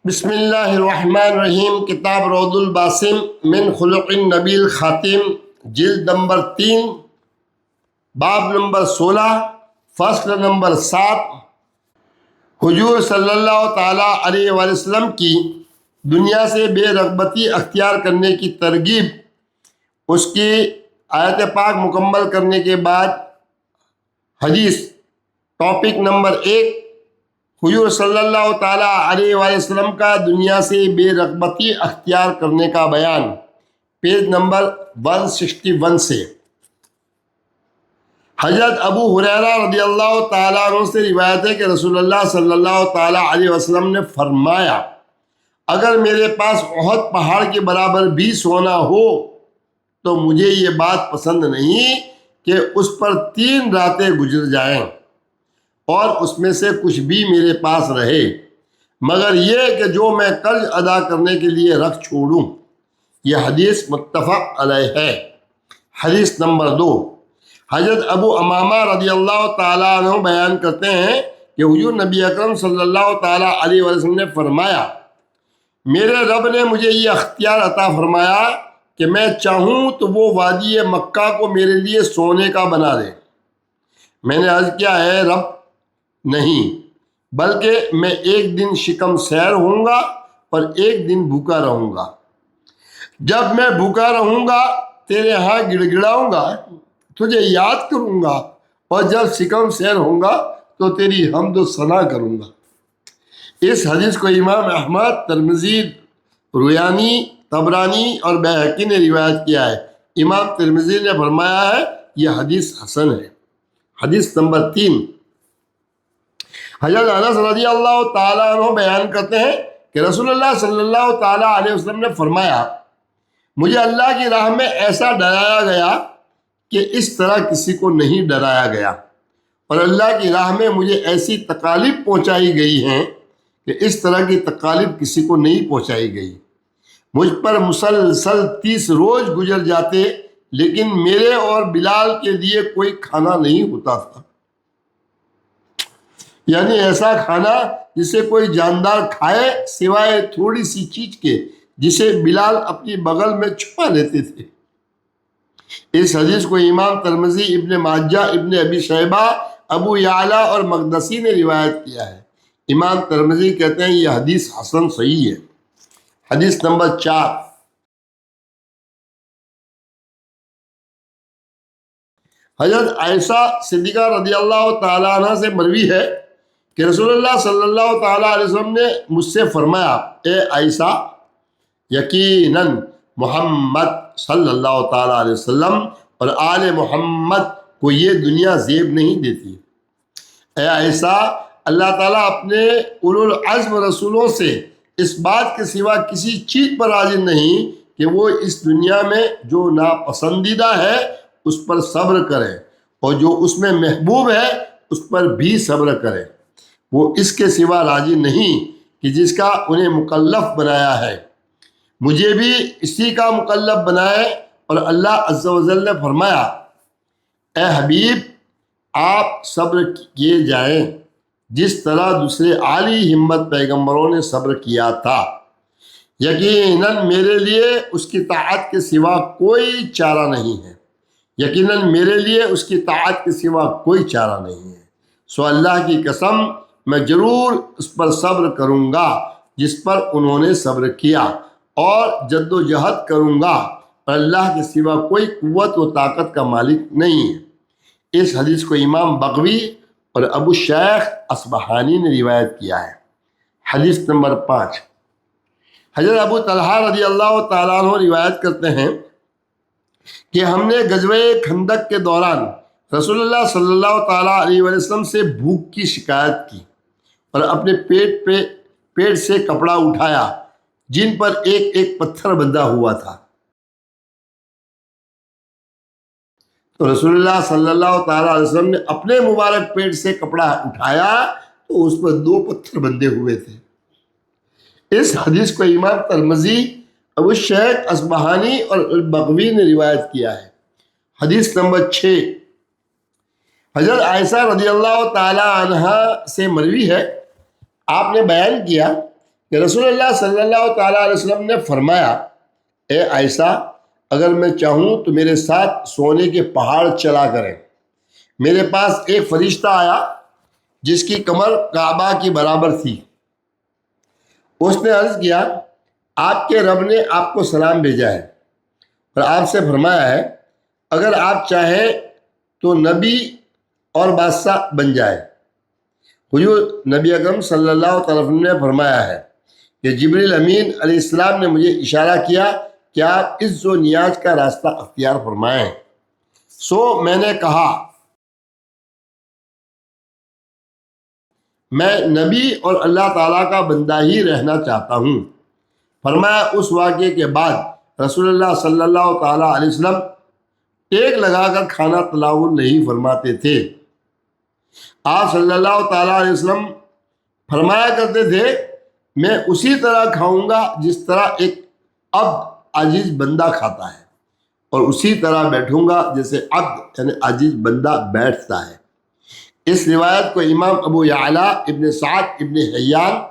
بسم اللہ الرحمن الرحیم۔ کتاب روض الباسم من خلق النبی الخاتم، جلد نمبر 3، باب نمبر 16، فصل نمبر 7۔ حضور صلی اللہ تعالیٰ علیہ وآلہ وسلم کی دنیا سے بے رغبتی اختیار کرنے کی ترغیب۔ اس کی آیت پاک مکمل کرنے کے بعد حدیث ٹاپک نمبر 1، حضور صلی اللہ تعالیٰ علیہ وآلہ وسلم کا دنیا سے بے رغبتی اختیار کرنے کا بیان، پیج نمبر 161 سے۔ حضرت ابو ہریرہ رضی اللہ تعالیٰ عنہ سے روایت ہے کہ رسول اللہ صلی اللہ تعالیٰ علیہ وسلم نے فرمایا، اگر میرے پاس احد پہاڑ کے برابر بھی سونا ہو تو مجھے یہ بات پسند نہیں کہ اس پر 3 راتیں گزر جائیں اور اس میں سے کچھ بھی میرے پاس رہے، مگر یہ کہ جو میں قرض ادا کرنے کے لیے رکھ چھوڑوں۔ یہ حدیث متفق علیہ ہے۔ حدیث نمبر 2، حضرت ابو امامہ رضی اللہ تعالیٰ عنہ بیان کرتے ہیں کہ حضور نبی اکرم صلی اللہ تعالیٰ علیہ وسلم نے فرمایا، میرے رب نے مجھے یہ اختیار عطا فرمایا کہ میں چاہوں تو وہ وادی مکہ کو میرے لیے سونے کا بنا دے۔ میں نے عرض کیا، ہے رب، نہیں، بلکہ میں ایک دن شکم سیر ہوں گا اور ایک دن بھوکا رہوں گا۔ جب میں بھوکا رہوں گا تیرے ہاں گڑ گڑاؤں گا، تجھے یاد کروں گا، اور جب شکم سیر ہوں گا تو تیری حمد و ثنا کروں گا۔ اس حدیث کو امام احمد، ترمذی، رویانی، طبرانی اور بیہقی نے روایت کیا ہے۔ امام ترمذی نے فرمایا ہے یہ حدیث حسن ہے۔ حدیث نمبر 3، حضرت انس رضی اللہ تعالیٰ عنہ بیان کرتے ہیں کہ رسول اللہ صلی اللہ تعالیٰ علیہ وسلم نے فرمایا، مجھے اللہ کی راہ میں ایسا ڈرایا گیا کہ اس طرح کسی کو نہیں ڈرایا گیا، اور اللہ کی راہ میں مجھے ایسی تکالیف پہنچائی گئی ہیں کہ اس طرح کی تکالیف کسی کو نہیں پہنچائی گئی۔ مجھ پر مسلسل 30 روز گزر جاتے لیکن میرے اور بلال کے لیے کوئی کھانا نہیں ہوتا تھا، یعنی ایسا کھانا جسے کوئی جاندار کھائے سوائے تھوڑی سی چیز کے، جسے بلال اپنی بغل میں چھپا لیتے تھے۔ اس حدیث کو امام ترمذی، ابن ماجہ، ابن ابی شیبہ، ابو یعلا اور مقدسی نے روایت کیا ہے۔ امام ترمذی کہتے ہیں یہ حدیث حسن صحیح ہے۔ حدیث نمبر 4، حضرت عائشہ صدیقہ رضی اللہ تعالیٰ عنہ سے مروی ہے کہ رسول اللہ صلی اللہ تعالیٰ علیہ وسلم نے مجھ سے فرمایا، اے عائشہ، یقیناً محمد صلی اللہ تعالیٰ علیہ وسلم اور آل محمد کو یہ دنیا زیب نہیں دیتی۔ اے عائشہ، اللہ تعالیٰ اپنے اولو العزم رسولوں سے اس بات کے سوا کسی چیز پر راضی نہیں کہ وہ اس دنیا میں جو ناپسندیدہ ہے اس پر صبر کرے، اور جو اس میں محبوب ہے اس پر بھی صبر کرے۔ وہ اس کے سوا راضی نہیں کہ جس کا انہیں مکلف بنایا ہے، مجھے بھی اسی کا مکلف بنائے۔ اور اللہ عز و جل نے فرمایا، اے حبیب، آپ صبر کیے جائیں جس طرح دوسرے عالی ہمت پیغمبروں نے صبر کیا تھا، یقیناً میرے لیے اس کی طاعت کے سوا کوئی چارہ نہیں ہے، یقیناً میرے لیے اس کی طاعت کے سوا کوئی چارہ نہیں ہے، سو اللہ کی قسم میں ضرور اس پر صبر کروں گا جس پر انہوں نے صبر کیا، اور جد و جہد کروں گا، اور اللہ کے سوا کوئی قوت و طاقت کا مالک نہیں ہے۔ اس حدیث کو امام بغوی اور ابو شیخ اصبہانی نے روایت کیا ہے۔ حدیث نمبر 5، حضرت ابو طلحہ رضی اللہ تعالیٰ عنہ روایت کرتے ہیں کہ ہم نے غزوہ خندق کے دوران رسول اللہ صلی اللہ تعالیٰ علیہ وسلم سے بھوک کی شکایت کی اور اپنے پیٹ سے کپڑا اٹھایا جن پر ایک ایک پتھر بندھا ہوا تھا۔ تو رسول اللہ صلی اللہ تعالیٰ علیہ وسلم نے اپنے مبارک پیٹ سے کپڑا اٹھایا تو اس پر 2 پتھر بندھے ہوئے تھے۔ اس حدیث کو امام ترمذی، ابو شیخ اصبہانی اور البغوی نے روایت کیا ہے۔ حدیث نمبر 6، حضرت عائشہ رضی اللہ تعالی عنہا سے مروی ہے، آپ نے بیان کیا کہ رسول اللہ صلی اللہ تعالیٰ علیہ وسلم نے فرمایا اے عائشہ اگر میں چاہوں تو میرے ساتھ سونے کے پہاڑ چلا کریں۔ میرے پاس ایک فرشتہ آیا جس کی کمر کعبہ کی برابر تھی۔ اس نے عرض کیا آپ کے رب نے آپ کو سلام بھیجا ہے اور آپ سے فرمایا ہے اگر آپ چاہیں تو نبی اور بادشاہ بن جائے۔ حضور نبی اکرم صلی اللہ علیہ وسلم نے فرمایا ہے کہ جبریل امین علیہ السلام نے مجھے اشارہ کیا کہ آپ عز و نیاز کا راستہ اختیار فرمائیں۔ سو میں نے کہا میں نبی اور اللہ تعالیٰ کا بندہ ہی رہنا چاہتا ہوں۔ فرمایا اس واقعے کے بعد رسول اللہ صلی اللہ تعالیٰ علیہ وسلم ٹیک لگا کر کھانا تناول نہیں فرماتے تھے۔ آپ صلی اللہ تعالیٰ علیہ وسلم فرمایا کرتے تھے میں اسی طرح کھاؤں گا جس طرح ایک عبد عاجز بندہ کھاتا ہے اور اسی طرح بیٹھوں گا جیسے عبد یعنی عاجز بندہ بیٹھتا ہے۔ اس روایت کو امام ابو یعلا ابن سعد ابن حیان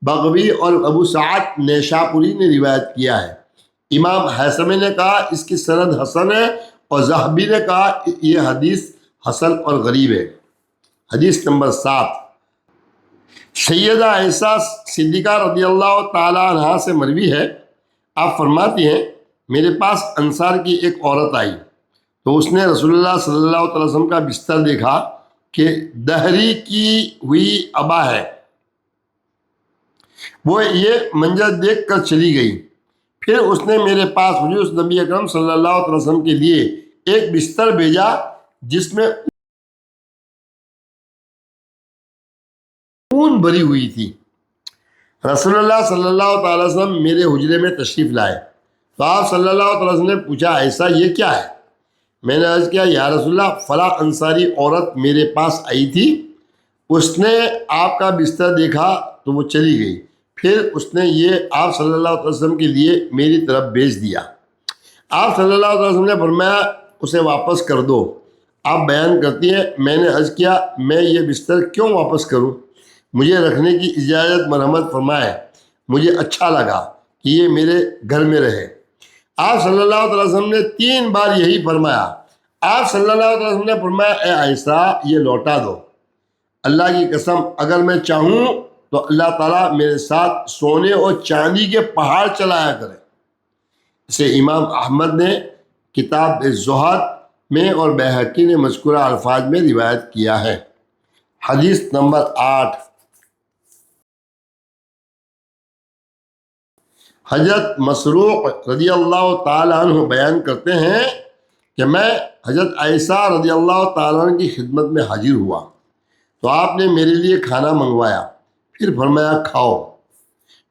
بغوی اور ابو سعد نیشاپوری نے روایت کیا ہے۔ امام حیثمی نے کہا اس کی سند حسن ہے اور ذہبی نے کہا یہ حدیث حسن اور غریب ہے۔ حدیث نمبر 7 سیدہ عائشہ صدیقہ رضی اللہ تعالیٰ عنہ سے مروی ہے، آپ فرماتی ہیں میرے پاس انصار کی ایک عورت آئی تو اس نے رسول اللہ صلی اللہ علیہ وسلم کا بستر دیکھا کہ دہری کی ہوئی ابا ہے۔ وہ یہ منظر دیکھ کر چلی گئی۔ پھر اس نے میرے پاس حضور نبی اکرم صلی اللہ علیہ وسلم کے لیے ایک بستر بھیجا جس میں اون بھری ہوئی تھی۔ رسول اللہ صلی اللہ تعالی وسلم میرے حجرے میں تشریف لائے تو آپ صلی اللہ علیہ وسلم نے پوچھا ایسا یہ کیا ہے؟ میں نے عرض کیا یا رسول اللہ فلاں انصاری عورت میرے پاس آئی تھی، اس نے آپ کا بستر دیکھا تو وہ چلی گئی، پھر اس نے یہ آپ صلی اللہ علیہ وسلم کے لیے میری طرف بھیج دیا۔ آپ صلی اللہ علیہ وسلم نے فرمایا اسے واپس کر دو۔ آپ بیان کرتی ہیں میں نے عرض کیا میں یہ بستر کیوں واپس کروں؟ مجھے رکھنے کی اجازت مرحمت فرمائے، مجھے اچھا لگا کہ یہ میرے گھر میں رہے۔ آپ صلی اللہ علیہ وسلم نے 3 بار یہی فرمایا۔ آپ صلی اللہ علیہ وسلم نے فرمایا اے عائشہ یہ لوٹا دو، اللہ کی قسم اگر میں چاہوں تو اللہ تعالیٰ میرے ساتھ سونے اور چاندی کے پہاڑ چلایا کرے۔ اسے امام احمد نے کتاب زہد میں اور بیہقی نے مذکورہ الفاظ میں روایت کیا ہے۔ حدیث نمبر 8 حضرت مسروق رضی اللہ تعالیٰ عنہ بیان کرتے ہیں کہ میں حضرت عائشہ رضی اللہ تعالیٰ عنہ کی خدمت میں حاضر ہوا تو آپ نے میرے لیے کھانا منگوایا، پھر فرمایا کھاؤ۔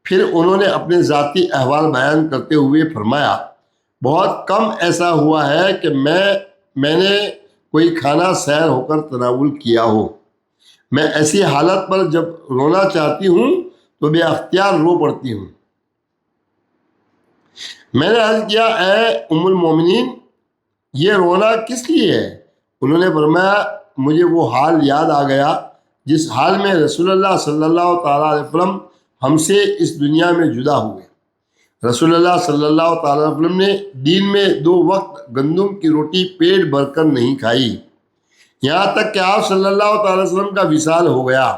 پھر انہوں نے اپنے ذاتی احوال بیان کرتے ہوئے فرمایا بہت کم ایسا ہوا ہے کہ میں نے کوئی کھانا سیر ہو کر تناول کیا ہو۔ میں ایسی حالت پر جب رونا چاہتی ہوں تو بے اختیار رو پڑتی ہوں۔ میں نے عرض کیا اے ام المومنین یہ رونا کس لیے ہے؟ انہوں نے فرمایا مجھے وہ حال یاد آ گیا جس حال میں رسول اللہ صلی اللہ تعالیٰ علیہ وسلم ہم سے اس دنیا میں جدا ہوئے۔ رسول اللہ صلی اللہ تعالیٰ علیہ وسلم نے دن میں 2 وقت گندم کی روٹی پیٹ بھر کر نہیں کھائی، یہاں تک کہ آپ صلی اللہ تعالیٰ علیہ وسلم کا وصال ہو گیا۔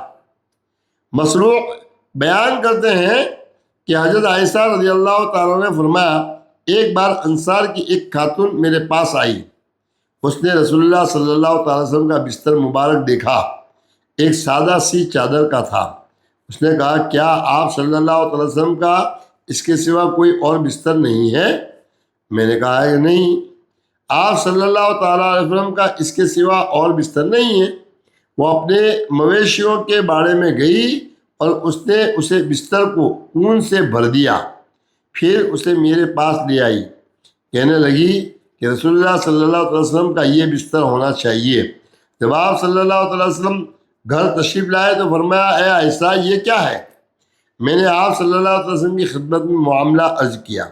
مسروق بیان کرتے ہیں کہ حضرت عائشہ رضی اللہ تعالیٰ نے فرمایا ایک بار انصار کی ایک خاتون میرے پاس آئی، اس نے رسول اللہ صلی اللہ تعالیٰ وسلم کا بستر مبارک دیکھا، ایک سادہ سی چادر کا تھا۔ اس نے کہا کیا آپ صلی اللہ تعالیٰ وسلم کا اس کے سوا کوئی اور بستر نہیں ہے؟ میں نے کہا کہ نہیں۔ آپ صلی اللہ تعالیٰ علیہ وسلم کا اس کے سوا اور بستر نہیں ہے۔ وہ اپنے مویشیوں کے باڑے میں گئی اور اس نے اسے بستر کو اون سے بھر دیا، پھر اسے میرے پاس لے آئی، کہنے لگی کہ رسول اللہ صلی اللہ علیہ وسلم کا یہ بستر ہونا چاہیے۔ جب آپ صلی اللہ علیہ وسلم گھر تشریف لائے تو فرمایا اے عائشہ یہ کیا ہے؟ میں نے آپ صلی اللہ علیہ وسلم کی خدمت میں معاملہ عرض کیا۔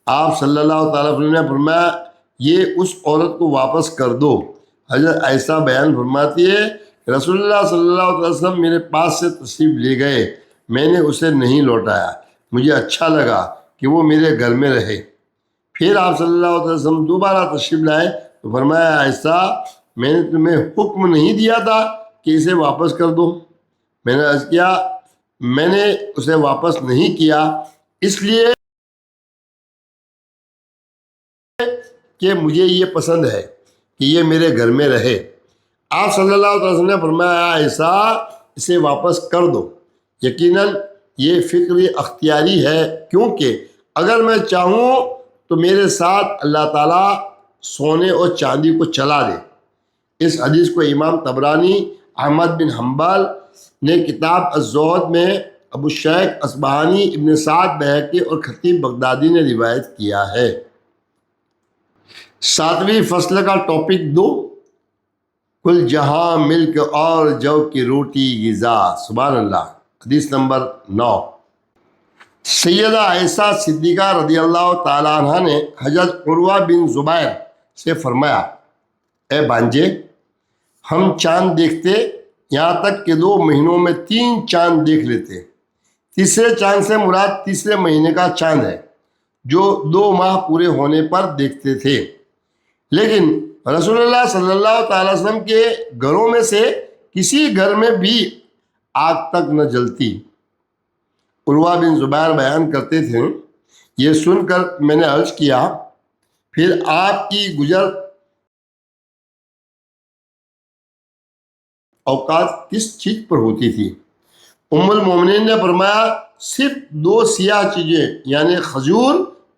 آپ صلی اللہ تعالیٰ علیہ وسلم نے فرمایا یہ اس عورت کو واپس کر دو۔ حضرت عائشہ بیان فرماتی ہے رسول اللہ صلی اللہ علیہ وسلم میرے پاس سے تشریف لے گئے، میں نے اسے نہیں لوٹایا، مجھے اچھا لگا کہ وہ میرے گھر میں رہے۔ پھر آپ صلی اللہ علیہ وسلم دوبارہ تشریف لائے تو فرمایا ایسا میں نے تمہیں حکم نہیں دیا تھا کہ اسے واپس کر دو؟ میں نے عرض کیا میں نے اسے واپس نہیں کیا اس لیے کہ مجھے یہ پسند ہے کہ یہ میرے گھر میں رہے۔ آپ صلی اللہ علیہ وسلم نے فرمایا ایسا اسے واپس کر دو، یقیناً یہ فکر اختیاری ہے، کیونکہ اگر میں چاہوں تو میرے ساتھ اللہ تعالیٰ سونے اور چاندی کو چلا دے۔ اس حدیث کو امام طبرانی، احمد بن حنبل نے کتاب الزہد میں، ابو شیخ اصبہانی، ابن سعد بہقی اور خطیب بغدادی نے روایت کیا ہے۔ 7ویں فصل کا ٹاپک 2، کل جہاں ملک اور جو کی روٹی غذا۔ سبحان اللہ۔ حدیث نمبر 9، سیدہ عائشہ صدیقہ رضی اللہ تعالیٰ عنہ نے حضرت عروہ بن زبیر سے فرمایا اے بانجے، ہم چاند دیکھتے یہاں تک کہ 2 مہینوں میں 3 چاند دیکھ لیتے۔ تیسرے چاند سے مراد تیسرے مہینے کا چاند ہے جو 2 ماہ پورے ہونے پر دیکھتے تھے، لیکن رسول اللہ صلی اللہ تعالی وسلم کے گھروں میں سے کسی گھر میں بھی آگ تک نہ جلتی۔ عروہ بن زبیر بیان کرتے تھے، یہ سن کر میں نے عرض کیا پھر آپ کی گزر اوقات کس چیز پر ہوتی تھی؟ ام المومنین نے فرمایا صرف 2 سیاہ چیزیں یعنی کھجور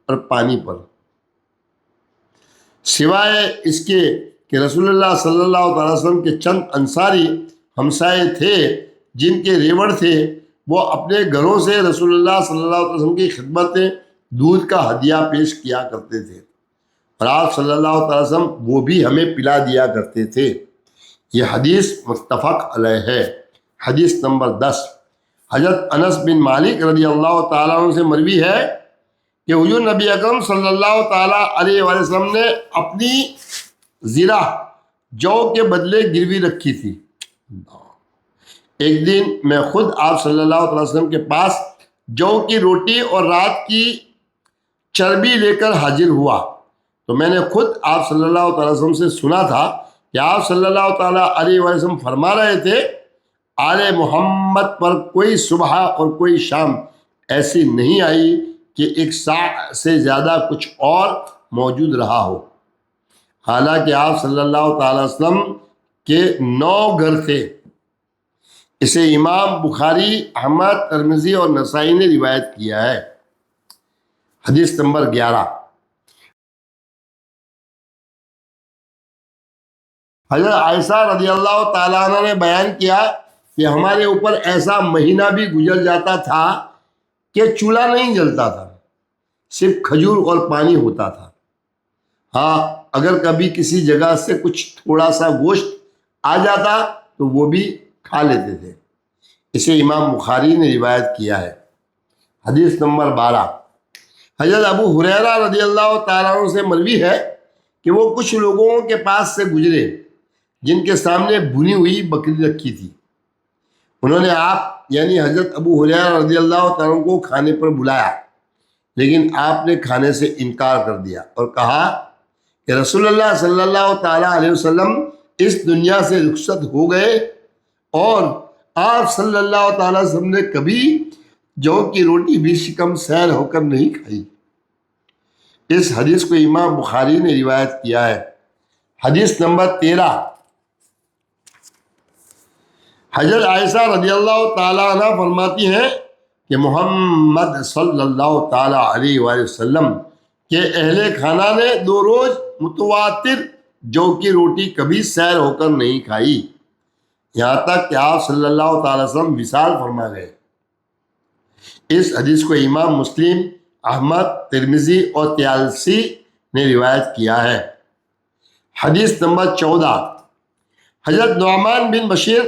اور پانی پر، سوائے اس کے کہ رسول اللہ صلی اللہ علیہ وسلم کے چند انصاری ہمسائے تھے جن کے ریوڑ تھے، وہ اپنے گھروں سے رسول اللہ صلی اللہ علیہ وسلم کی خدمت میں دودھ کا ہدیہ پیش کیا کرتے تھے، اور آپ صلی اللہ علیہ وسلم وہ بھی ہمیں پلا دیا کرتے تھے۔ یہ حدیث متفق علیہ ہے۔ حدیث نمبر 10، حضرت انس بن مالک رضی اللہ تعالیٰ عنہ سے مروی ہے کہ حضور نبی اکرم صلی اللہ تعالیٰ علیہ وآلہ وسلم نے اپنی زرہ جو کے بدلے گروی رکھی تھی۔ ایک دن میں خود آپ صلی اللہ علیہ وسلم کے پاس جو کی روٹی اور رات کی چربی لے کر حاضر ہوا تو میں نے خود آپ صلی اللہ علیہ وسلم سے سنا تھا کہ آپ صلی اللہ تعالیٰ علیہ وسلم فرما رہے تھے آل محمد پر کوئی صبح اور کوئی شام ایسی نہیں آئی کہ 1 ساعت سے زیادہ کچھ اور موجود رہا ہو، حالانکہ آپ صلی اللہ تعالی وسلم کے 9 گھر تھے۔ اسے امام بخاری، احمد، ترمذی اور نسائی نے روایت کیا ہے۔ حدیث نمبر 11، حضرت عائشہ رضی اللہ تعالیٰ عنہ نے بیان کیا کہ ہمارے اوپر ایسا مہینہ بھی گزر جاتا تھا کہ چولہا نہیں جلتا تھا، صرف کھجور اور پانی ہوتا تھا۔ ہاں اگر کبھی کسی جگہ سے کچھ تھوڑا سا گوشت آ جاتا تو وہ بھی کھا لیتے تھے۔ اسے امام بخاری نے روایت کیا ہے۔ حدیث نمبر 12، حضرت ابو ہریرہ رضی اللہ تعالیٰ عنہ سے مروی ہے کہ وہ کچھ لوگوں کے پاس سے گزرے جن کے سامنے بھنی ہوئی بکری رکھی تھی۔ انہوں نے آپ یعنی حضرت ابو ہریرہ رضی اللہ تعالیٰ عنہ کو کھانے پر بلایا، لیکن آپ نے کھانے سے انکار کر دیا اور کہا کہ رسول اللہ صلی اللہ تعالیٰ علیہ وسلم اس دنیا سے رخصت ہو گئے اور آپ صلی اللہ تعالیٰ علیہ وسلم نے کبھی جو کی روٹی بھی شکم سیر ہو کر نہیں کھائی۔ اس حدیث کو امام بخاری نے روایت کیا ہے۔ حدیث نمبر 13، حضرت عائشہ رضی اللہ تعالیٰ عنہ فرماتی ہیں کہ محمد صلی اللہ تعالیٰ علیہ وآلہ وسلم کہ اہل خانہ نے 2 روز متواتر جو کی روٹی کبھی سیر ہو کر نہیں کھائی، یہاں تک کہ آپ صلی اللہ تعالی وسلم وصال فرما گئے۔ اس حدیث کو امام مسلم، احمد، ترمذی اور طیالسی نے روایت کیا ہے۔ حدیث نمبر 14، حضرت نعمان بن بشیر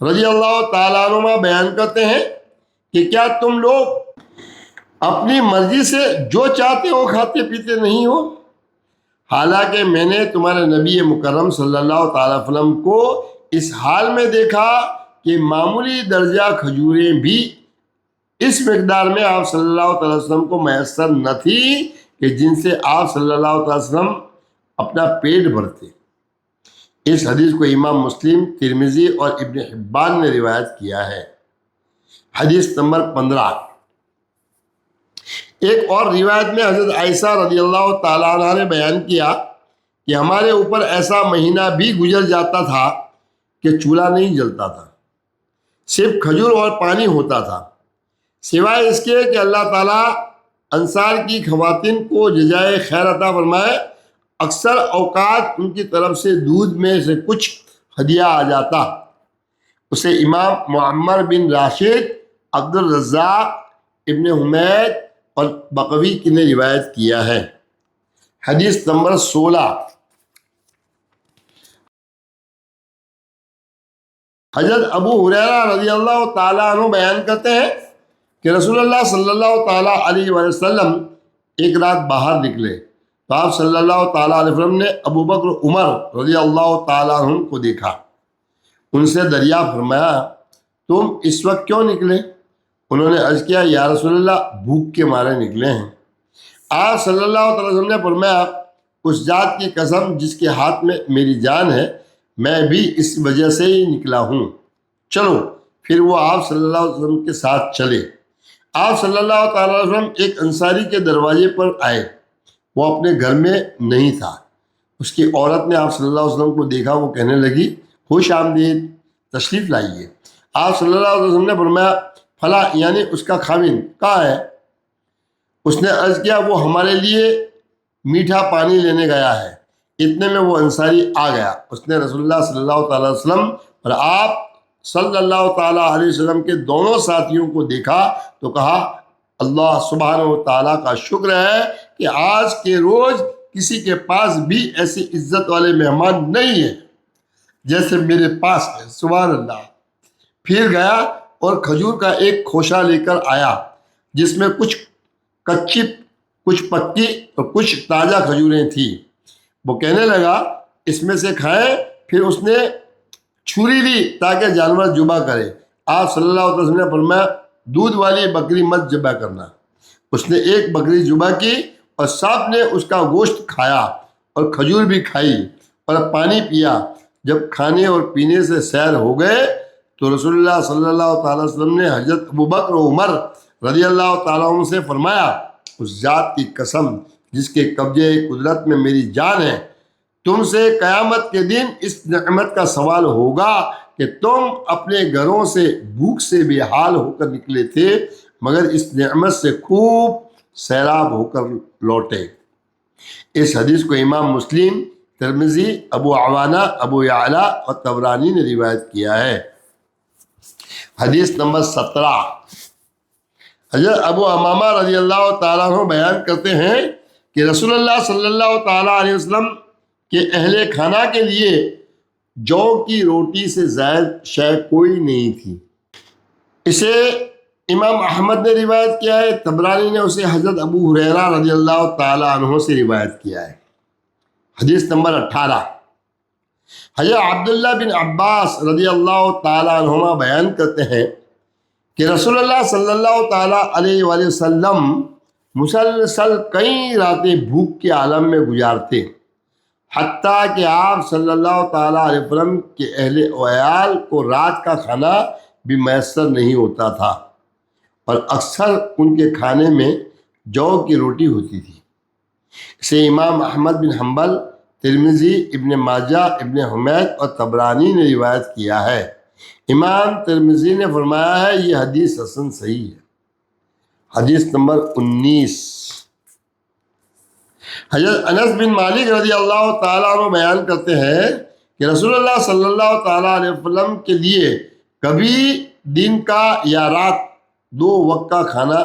رضی اللہ تعالیٰ عنہ بیان کرتے ہیں کہ کیا تم لوگ اپنی مرضی سے جو چاہتے ہو کھاتے پیتے نہیں ہو، حالانکہ میں نے تمہارے نبی مکرم صلی اللہ تعالیٰ وسلم کو اس حال میں دیکھا کہ معمولی درجہ کھجوریں بھی اس مقدار میں آپ صلی اللہ علیہ وسلم کو میسر نہ تھی کہ جن سے آپ صلی اللہ علیہ وسلم اپنا پیٹ بھرتے۔ اس حدیث کو امام مسلم، ترمذی اور ابن حبان نے روایت کیا ہے۔ حدیث نمبر 15۔ ایک اور روایت میں حضرت عائشہ رضی اللہ تعالیٰ عنہ نے بیان کیا کہ ہمارے اوپر ایسا مہینہ بھی گزر جاتا تھا کہ چولہا نہیں جلتا تھا، صرف کھجور اور پانی ہوتا تھا، سوائے اس کے کہ اللہ تعالیٰ انصار کی خواتین کو جزائے خیر عطا فرمائے۔ اکثر اوقات ان کی طرف سے دودھ میں سے کچھ ہدیہ آ جاتا۔ اسے امام معمر بن راشد، عبد الرزاق، ابن حمید اور بقوی کی نے روایت کیا ہے۔ حدیث نمبر 16۔ حضرت ابو ہریرہ رضی اللہ تعالیٰ عنہ بیان کرتے ہیں کہ رسول اللہ صلی اللہ تعالیٰ علیہ وسلم ایک رات باہر نکلے تو آپ صلی اللہ تعالیٰ علیہ وسلم نے ابو بکر عمر رضی اللہ تعالیٰ عنہ کو دیکھا۔ ان سے دریافت فرمایا، تم اس وقت کیوں نکلے؟ انہوں نے عرض کیا، یا رسول اللہ بھوک کے مارے نکلے ہیں۔ آپ صلی اللہ علیہ وسلم نے فرمایا، اس ذات کی قسم جس کے ہاتھ میں میری جان ہے، میں بھی اس وجہ سے ہی نکلا ہوں، چلو۔ پھر وہ آپ صلی اللہ علیہ وسلم کے ساتھ چلے۔ آپ صلی اللہ تعالیٰ علیہ وسلم ایک انصاری کے دروازے پر آئے، وہ اپنے گھر میں نہیں تھا۔ اس کی عورت نے آپ صلی اللہ علیہ وسلم کو دیکھا، وہ کہنے لگی، خوش آمدید، تشریف لائیے۔ آپ صلی اللہ علیہ وسلم نے فرمایا، فلاں یعنی اس کا خاوند کہاں ہے؟ اس نے عرض کیا، وہ ہمارے لیے میٹھا پانی لینے گیا ہے۔ اتنے میں وہ انصاری آ گیا۔ اس نے رسول اللہ صلی اللہ تعالیٰ علیہ وسلم اور آپ صلی اللہ تعالیٰ علیہ وسلم کے دونوں ساتھیوں کو دیکھا تو کہا، اللہ سبحانہ و تعالیٰ کا شکر ہے کہ آج کے روز کسی کے پاس بھی ایسی عزت والے مہمان نہیں ہیں جیسے میرے پاس ہے، سبحان اللہ۔ پھر گیا اور کھجور کا ایک کھوشا لے کر آیا جس میں کچھ کچی، کچھ پکی اور کچھ تازہ کھجوریں تھیں۔ وہ کہنے لگا، اس میں سے کھائیں۔ پھر اس نے چھری لی تاکہ جانور ذبح کرے۔ آپ صلی اللہ علیہ وسلم نے فرمایا، دودھ والی بکری مت ذبح کرنا۔ اس نے ایک بکری ذبح کی اور سب نے اس کا گوشت کھایا اور کھجور بھی کھائی اور پانی پیا۔ جب کھانے اور پینے سے سیر ہو گئے تو رسول اللہ صلی اللہ تعالیٰ علیہ وسلم نے حضرت ابو بکر و عمر رضی اللہ تعالیٰ عنہ سے فرمایا، اس ذات کی قسم جس کے قبضے قدرت میں میری جان ہے، تم سے قیامت کے دن اس نعمت کا سوال ہوگا کہ تم اپنے گھروں سے بھوک سے بے حال ہو کر نکلے تھے مگر اس نعمت سے خوب سیراب ہو کر لوٹے۔ اس حدیث کو امام مسلم، ترمذی، ابو عوانہ، ابو یعلا اور طبرانی نے روایت کیا ہے۔ حدیث نمبر 17۔ حضرت ابو امامہ رضی اللہ تعالیٰ عنہ بیان کرتے ہیں کہ رسول اللہ صلی اللہ تعالیٰ علیہ وسلم کے اہل کھانا کے لیے جو کی روٹی سے زائد شے کوئی نہیں تھی۔ اسے امام احمد نے روایت کیا ہے، طبرانی نے اسے حضرت ابو ہریرہ رضی اللہ تعالیٰ عنہ سے روایت کیا ہے۔ حدیث نمبر 18۔ حضرت عبداللہ بن عباس رضی اللہ تعالیٰ عنہما بیان کرتے ہیں کہ رسول اللہ صلی اللہ تعالیٰ علیہ وآلہ وسلم مسلسل کئی راتیں بھوک کے عالم میں گزارتے، حتیٰ کہ آپ صلی اللہ تعالیٰ علیہ وسلم کے اہل وعیال کو رات کا کھانا بھی میسر نہیں ہوتا تھا اور اکثر ان کے کھانے میں جو کی روٹی ہوتی تھی۔ اسے امام احمد بن حنبل، ترمذی، ابن ماجہ، ابن حمید اور طبرانی نے روایت کیا ہے۔ امام ترمذی نے فرمایا ہے، یہ حدیث حسن صحیح ہے۔ حدیث نمبر 19۔ حضرت انس بن مالک رضی اللہ تعالیٰ عنہ بیان کرتے ہیں کہ رسول اللہ صلی اللہ تعالیٰ علیہ وسلم کے لیے کبھی دن کا یا رات 2 وقت کا کھانا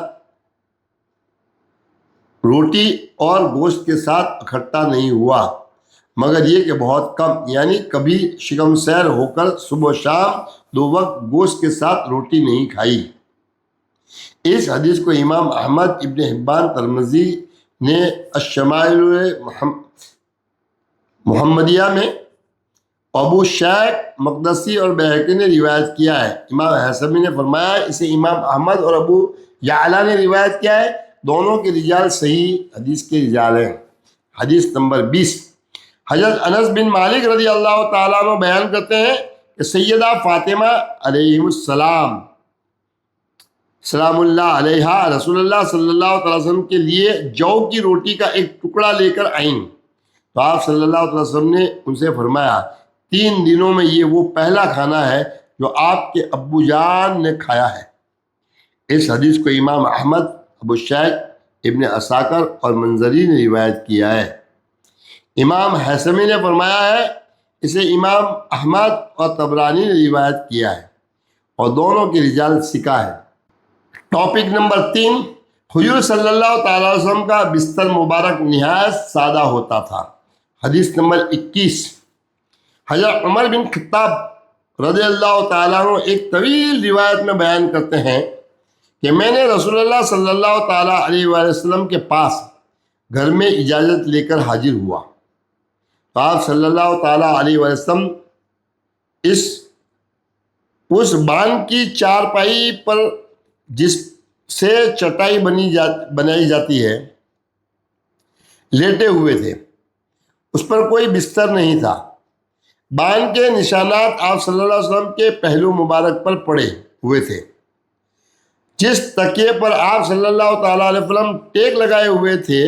روٹی اور گوشت کے ساتھ اکٹھا نہیں ہوا، مگر یہ کہ بہت کم، یعنی کبھی شکم سیر ہو کر صبح و شام 2 وقت گوشت کے ساتھ روٹی نہیں کھائی۔ اس حدیث کو امام احمد، ابن حبان، ترمذی نے الشمائل محمدیہ میں، ابو شیخ مقدسی اور بہقی نے روایت کیا ہے۔ امام حسمی نے فرمایا، اسے امام احمد اور ابو یعلا نے روایت کیا ہے، دونوں کے رجال صحیح حدیث کے رجال ہیں۔ حدیث نمبر 20، حضرت انس بن مالک رضی اللہ تعالیٰ عنہ بیان کرتے ہیں کہ سیدہ فاطمہ علیہ السلام سلام اللہ علیہ رسول اللہ صلی اللہ علیہ وسلم کے لیے جو کی روٹی کا ایک ٹکڑا لے کر آئیں، تو آپ صلی اللہ علیہ وسلم نے ان سے فرمایا 3 دنوں میں یہ وہ پہلا کھانا ہے جو آپ کے ابو جان نے کھایا ہے۔ اس حدیث کو امام احمد، ابو شیخ، ابن عساکر اور منذری نے روایت کیا ہے۔ امام حیثمی نے فرمایا ہے اسے امام احمد اور طبرانی نے روایت کیا ہے اور دونوں کے رجال ثقہ ہے۔ ٹاپک نمبر 3، حضور صلی اللہ تعالیٰ علیہ وسلم کا بستر مبارک نہایت سادہ ہوتا تھا۔ حدیث نمبر 21، حضرت عمر بن خطاب رضی اللہ تعالیٰ عنہ ایک طویل روایت میں بیان کرتے ہیں کہ میں نے رسول اللہ صلی اللہ تعالیٰ علیہ وآلہ وسلم کے پاس گھر میں اجازت لے کر حاضر ہوا، تو آپ صلی اللہ تعالیٰ علیہ وآلہ وسلم اس بان کی چارپائی پر جس سے چٹائی بنائی جاتی ہے لیٹے ہوئے تھے، اس پر کوئی بستر نہیں تھا۔ بان کے نشانات آپ صلی اللہ علیہ وسلم کے پہلو مبارک پر پڑے ہوئے تھے۔ جس تکیے پر آپ صلی اللہ تعالیٰ علیہ وسلم ٹیک لگائے ہوئے تھے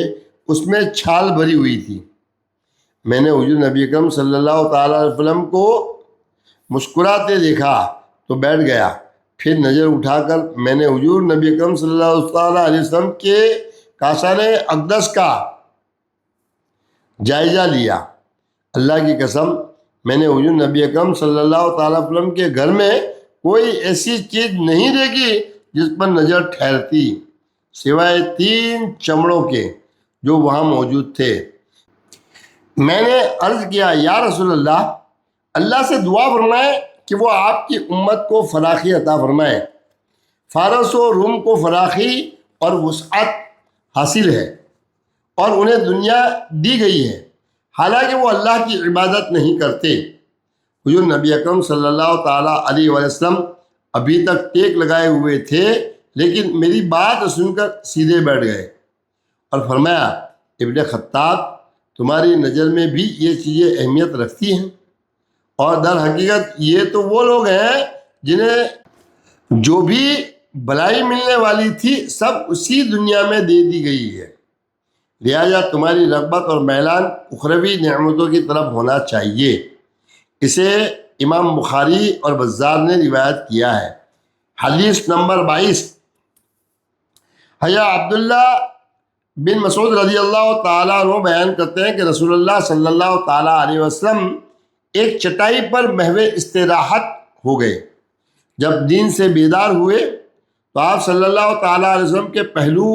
اس میں چھال بھری ہوئی تھی۔ میں نے حضور نبی اکرم صلی اللہ تعالیٰ علیہ وسلم کو مسکراتے دیکھا تو بیٹھ گیا، پھر نظر اٹھا کر میں نے حضور نبی اکرم صلی اللہ تعالیٰ علیہ وسلم کے کاشان اقدس کا جائزہ لیا۔ اللہ کی قسم، میں نے حضور نبی اکرم صلی اللہ تعالیٰ علیہ وسلم کے گھر میں کوئی ایسی چیز نہیں دیکھی جس پر نظر ٹھہرتی سوائے 3 چمڑوں کے جو وہاں موجود تھے۔ میں نے عرض کیا یا رسول اللہ، اللہ سے دعا فرمائے کہ وہ آپ کی امت کو فراخی عطا فرمائے۔ فارس و روم کو فراخی اور وسعت حاصل ہے اور انہیں دنیا دی گئی ہے، حالانکہ وہ اللہ کی عبادت نہیں کرتے۔ حضور نبی اکرم صلی اللہ تعالیٰ علیہ وآلہ وسلم ابھی تک ٹیک لگائے ہوئے تھے، لیکن میری بات سن کر سیدھے بیٹھ گئے اور فرمایا ابن خطاب، تمہاری نظر میں بھی یہ چیزیں اہمیت رکھتی ہیں، اور در حقیقت یہ تو وہ لوگ ہیں جنہیں جو بھی بلائی ملنے والی تھی سب اسی دنیا میں دے دی گئی ہے، لہذا تمہاری رغبت اور میلان اخروی نعمتوں کی طرف ہونا چاہیے۔ اسے امام بخاری اور بزار نے روایت کیا ہے۔ حدیث نمبر 22، حضرت عبداللہ بن مسعود رضی اللہ تعالیٰ عنہ بیان کرتے ہیں کہ رسول اللہ صلی اللہ تعالیٰ علیہ وسلم ایک چٹائی پر محو استراحت ہو گئے۔ جب دین سے بیدار ہوئے تو آپ صلی اللہ تعالیٰ علیہ وسلم کے پہلو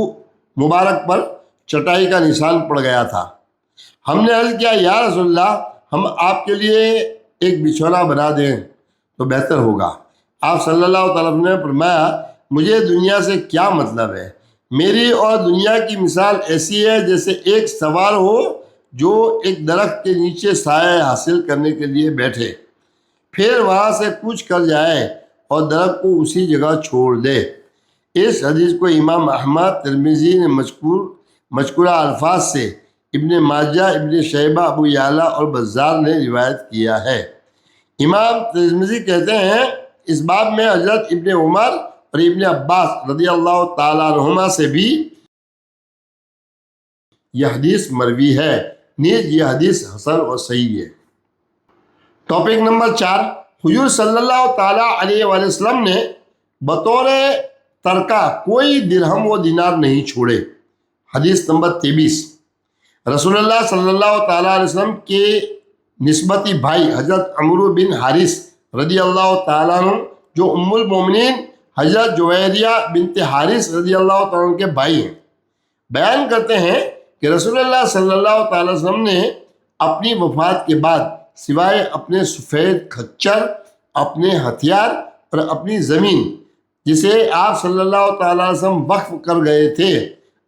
مبارک پر چٹائی کا نشان پڑ گیا تھا۔ ہم نے عرض کیا یا رسول اللہ، ہم آپ کے لیے ایک بچھونا بنا دیں تو بہتر ہوگا۔ آپ صلی اللہ تعالیٰ علیہ وسلم نے فرمایا مجھے دنیا سے کیا مطلب ہے، میری اور دنیا کی مثال ایسی ہے جیسے ایک سوار ہو جو ایک درخت کے نیچے سایہ حاصل کرنے کے لیے بیٹھے، پھر وہاں سے کوچ کر جائے اور درخت کو اسی جگہ چھوڑ دے۔ اس حدیث کو امام احمد، ترمذی نے مذکورہ الفاظ سے، ابن ماجہ، ابن شیبہ، ابو یعلا اور بزار نے روایت کیا ہے۔ امام ترمذی کہتے ہیں اس باب میں حضرت ابن عمر اور ابن عباس رضی اللہ تعالیٰ عنہما سے بھی یہ حدیث مروی ہے، نیز یہ حدیث حسن اور صحیح ہے۔ ٹاپک نمبر 4، حضور صلی اللہ تعالیٰ علیہ وآلہ وسلم نے بطور ترکہ کوئی درہم و دینار نہیں چھوڑے۔ حدیث نمبر 23، رسول اللہ صلی اللہ تعالیٰ علیہ وسلم کے نسبتی بھائی حضرت عمرو بن حارث رضی اللہ تعالیٰ عنہ جو ام المومنین حضرت جویریہ بنت حارث رضی اللہ تعالیٰ عنہ کے بھائی ہیں، بیان کرتے ہیں کہ رسول اللہ صلی اللہ تعالیٰ علیہ وسلم نے اپنی وفات کے بعد سوائے اپنے سفید کھچر، اپنے ہتھیار اور اپنی زمین جسے آپ صلی اللہ تعالیٰ علیہ وسلم وقف کر گئے تھے،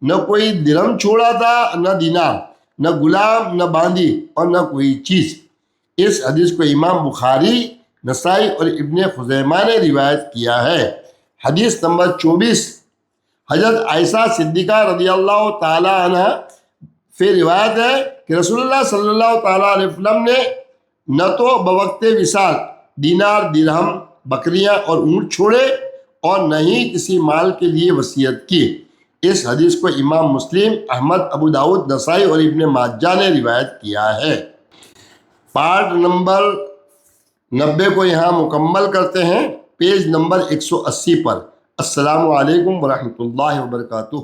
نہ کوئی درہم چھوڑا تھا، نہ دینار، نہ غلام، نہ باندی اور نہ کوئی چیز۔ اس حدیث کو امام بخاری، نسائی اور ابن خزیمہ نے روایت کیا ہے۔ حدیث نمبر 24، حضرت عائشہ صدیقہ رضی اللہ تعالیٰ عنہ پھر روایت ہے کہ رسول اللہ صلی اللہ تعالیٰ علیہ وسلم نے نہ تو بوقت وصال دینار درہم بکریاں اور اونٹ چھوڑے اور نہ ہی کسی مال کے لیے وصیت کی۔ اس حدیث کو امام مسلم، احمد، ابو داؤد، نسائی اور ابن ماجہ نے روایت کیا ہے۔ پارٹ نمبر 90 کو یہاں مکمل کرتے ہیں، پیج نمبر 180 پر۔ السلام علیکم ورحمۃ اللہ وبرکاتہ۔